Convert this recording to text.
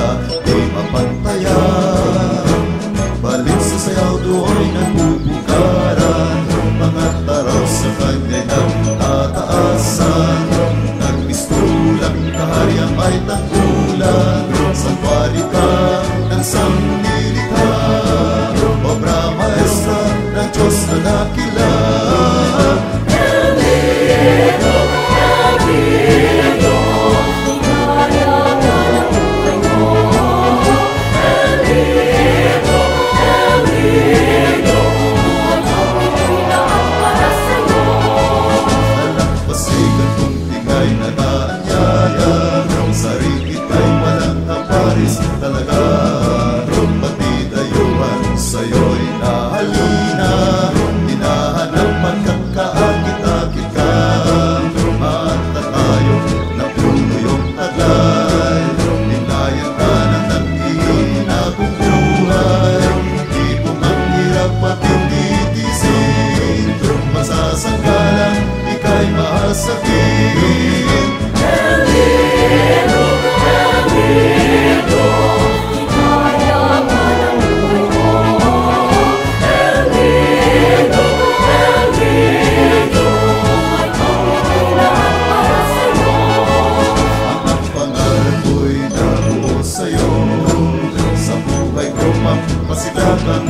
tila di mapantayan. Balik sa sayaw do'y nagbubukaran, mga taraw sa kanya'y nagtataasan. Nagmistulang kahariang may tangkulan, sa kwarika ng sanglilikha, obra maestra ng Diyos na nakila. Talaga, pati dayuhan sa'yo'y nahalina, hinahanap magkakaakit-akit ka. Mata tayo na puno yung taglay, hinayan ka ng nag-ihina kong buhay. Di po mang hirap at hindi tisin, masasanggalang ika'y mahasakin. Sa buhay ko mapasilakan